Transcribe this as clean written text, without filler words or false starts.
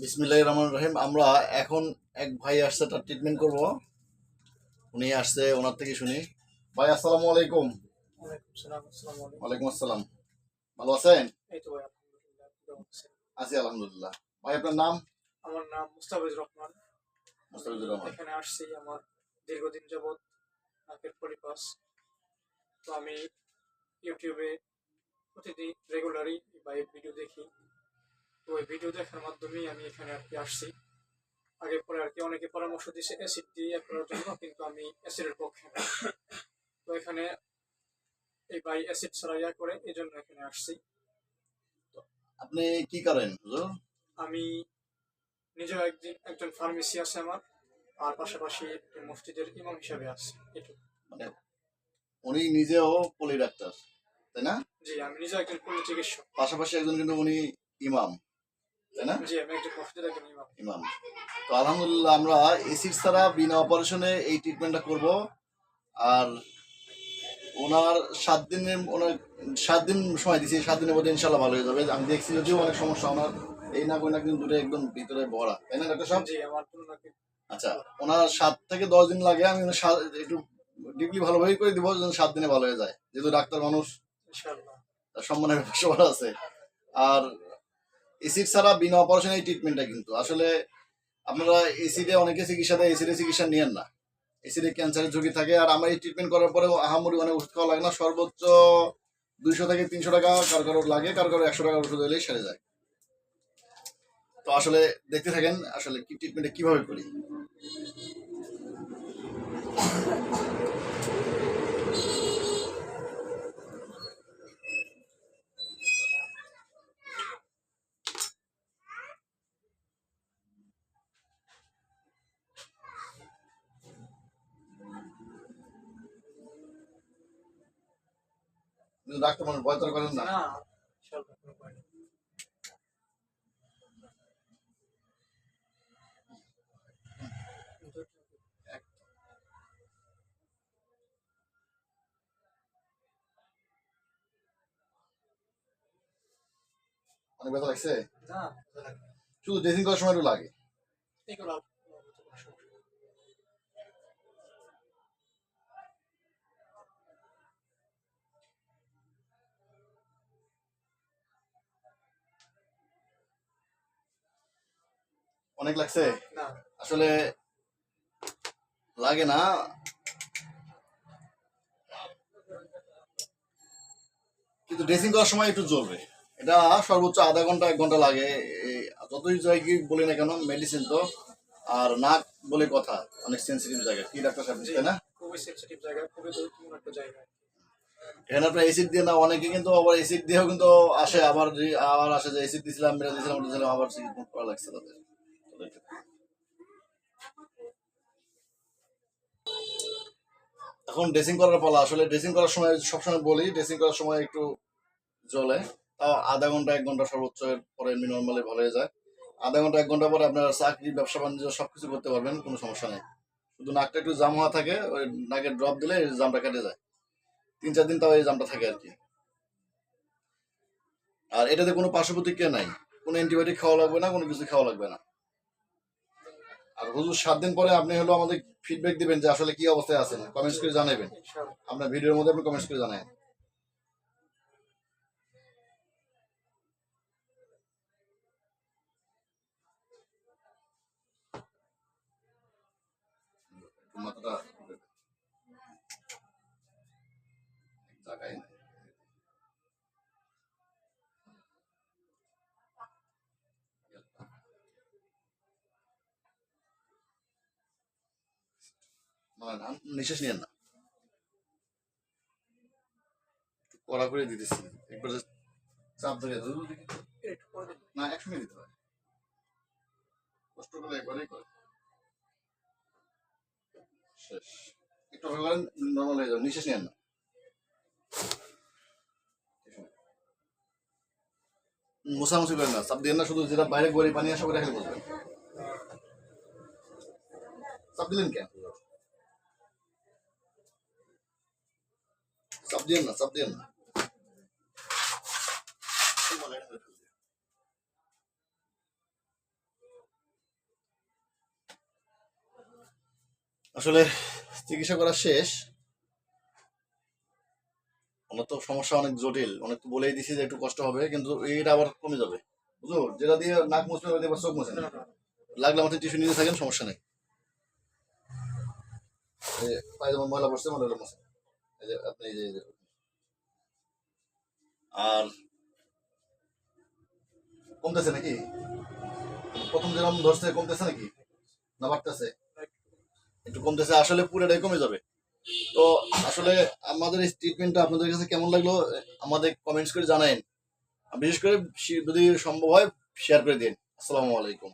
বিসমিল্লাহির রহমানির রহিম। আমরা এখন এক ভাই আসছে, তার ট্রিটমেন্ট করব। উনি আসছে, ওনার থেকে শুনি। ভাই আসসালামু আলাইকুম। ওয়ালাইকুম সালাম। আসসালামু আলাইকুম। ওয়ালাইকুম আসসালাম। ভালো আছেন? এই তো ভাই আলহামদুলিল্লাহ। আপনি কেমন আছেন? আছি আলহামদুলিল্লাহ। ভাই আপনার নাম? আমার নাম মুস্তাফিজুর রহমান। আমি মুস্তাফিজুর রহমান। এখানে আসছি আমার দীর্ঘদিন যাবৎ নাকের পলিপাস। তো আমি ইউটিউবে প্রতিদিন রেগুলারই ভাইয়ের ভিডিও দেখি। তো ওই ভিডিও দেখার মাধ্যমেই আমি এখানে আর কি আসছি। আগে পরে আর কি অনেকে পরামর্শ দিয়েছে অ্যাসিড দিয়ে করার জন্য, কিন্তু আমি অ্যাসিডের পক্ষে না। তো এখানে এই ভাই অ্যাসিড ছাড়া করে, এই জন্য এখানে আসছি। আপনি কি করেন হুজুর? আমি নিজেও একজন ফার্মেসি আছে আমার, আর পাশাপাশি একটি মসজিদের ইমাম হিসাবে আছে। এটুকু। মানে উনি নিজেও পলি ডাক্তার, তাই না? জি, আমি নিজে একজন পল্লী চিকিৎসক। পাশাপাশি একজন কিন্তু উনি ইমাম, তাই না? জি, আমি একজন মসজিদের একজন ইমাম। ইমাম। তো আলহামদুলিল্লাহ আমরা এসিড ছাড়া বিনা অপারেশনে এই ট্রিটমেন্টটা করব। আর ওনার 7 দিন সময় দিয়েছি। 7 দিনের মধ্যে ইনশাল্লাহ ভালো হয়ে যাবে। আমি দেখছি যদিও অনেক সমস্যা ওনার, এই নাক ওই নাক কিন্তু দুটো একদম ভিতরে ভরা, তাই না ডাক্তার সাহেব? জি, আমার জন্য নাকি। আচ্ছা, ওনার 7 থেকে 10 দিন লাগে। আমি একটু ডিপলি ভালোভাবেই করে দিব যেন 7 দিনে ভালো হয়ে যায়, যেহেতু ডাক্তার মানুষ, ইনশাআল্লাহ। তার সম্মানের ব্যাপার আছে। আর এসিড ছাড়া বিনা অপারেশনে এই ট্রিটমেন্টটা কিন্তু আসলে আপনারা এসিডে অনেকে চিকিৎসা দেয়, এসিডে চিকিৎসা নিয়েন না। এসিডে ক্যান্সারের ঝুঁকি থাকে। আর আমার এই ট্রিটমেন্ট করার পরে আহামরি অনেক ওষুধ খাওয়া লাগে না। সর্বোচ্চ 200 থেকে 300 টাকা কারো কারো লাগে, কারো কারো 100 টাকার ওষুধ হলেই সেরে যায়। তো আসলে দেখতে থাকেন আসলে কি ট্রিটমেন্টটা কিভাবে করি। কিন্তু ডাক্তার মানুষ ভয় তোর করেন না। না, ইনশাআল্লাহ কোনো ভয় নেই। অনেক ব্যথা লাগছে? না, শুধু ড্রেসিং করার সময় একটু লাগে। এগুলো অনেক লাগছে? না। আসলে লাগে না, কিন্তু ড্রেসিং করার সময় একটু জ্বলবে। এটা সর্বোচ্চ আধা ঘন্টা 1 ঘন্টা লাগে। এই যতই যাই কি বলি না কেন, মেডিসিন তো। আর নাক বলে কথা, অনেক সেন্সিটিভ জায়গা, কি ডাক্তার সাহেব, জি, তাই না? খুবই সেনসিটিভ জায়গা, খুবই গুরুত্বপূর্ণ একটা জায়গা। এখানে আপনার এসিড দিয়ে না, অনেকে কিন্তু আবার এসিড দিয়েও কিন্তু আসে, আবার আবার আসে যে এসিড দিয়েছিলাম, মেরে দিয়েছিলাম, ওটা দিয়েছিলাম, আবার ট্রিটমেন্ট করা লাগছে তাদের। এখন ড্রেসিং করার পালা। আসলে ড্রেসিং করার সময় সবসময় বলি, ড্রেসিং করার সময় একটু জ্বলে, তাও আধা ঘন্টা 1 ঘন্টা সর্বোচ্চ, এর পরে এমনি নর্মালি ভালো হয়ে যায়। আধা ঘন্টা 1 ঘন্টা পরে আপনার চাকরি, ব্যবসা বাণিজ্য সবকিছু করতে পারবেন, কোনো সমস্যা নেই। শুধু নাকটা একটু জাম হওয়া থাকে, ওই নাকের ড্রপ দিলে এই জামটা কেটে যায়। 3-4 দিন তাও এই জামটা থাকে আর কি। আর এটাতে কোনো পার্শ্ব প্রতিক্রিয়া নাই, কোনো অ্যান্টিবায়োটিক খাওয়া লাগবে না, কোনো কিছু খাওয়া লাগবে না। আর হুজুর 7 দিন পরে আপনি হলো আমাদের ফিডব্যাক দিবেন যে আসলে কি অবস্থায় আছেন, কমেন্টস করে জানাবেন। ইনশাআল্লাহ। আপনার ভিডিওর মধ্যে আপনি কমেন্টস করে জানাবেন। মাথাটা জায়গায় নাই। না, নিঃশ্বাস নিয়েন না, কড়া করে দিতেছি একবার, চাপ ধরে একটু পরে দেখি। না, একসঙ্গে দিতে হয়, কষ্ট করে একবারেই করে শেষ। একটু অপেক্ষা করেন, নর্মাল হয়ে যাবে। নিঃশ্বাস নিয়েন না, মোছামুছি করেন না, চাপ দিয়ে না, শুধু যেটা বাইরে গড়ি পানি আসা করে খেলে বলবেন। চাপ দিলেন কেন? চাপ দিয়েন না, চাপ দিয়েন না। আসলে চিকিৎসা করা শেষ, আমার তো সমস্যা অনেক জটিল, অনেক তো বলেই দিছি যে একটু কষ্ট হবে, কিন্তু এইটা আবার কমে যাবে, বুঝলো? যেটা দিয়ে নাক মুছবে ওটা দিয়ে আবার চোখ মুছে না না। না লাগলে আমাদের টিস্যু নিতে থাকেন, সমস্যা নেই। এই যে পায়ে যেমন ময়লা পড়ছে, ময়লা মুছে। এই যে আপনি এই যে আর কমতেছে নাকি? প্রথম যেরকম ধরছে কমতেছে নাকি, না বাড়তেছে? একটু কমতেছে, আসলে পুরোটাই কমে যাবে। তো আসলে আমাদের এই ট্রিটমেন্টটা আপনাদের কাছে কেমন লাগলো আমাদের কমেন্টস করে জানাইন। বিশেষ করে যদি সম্ভব হয় শেয়ার করে দিন। আসসালামু আলাইকুম।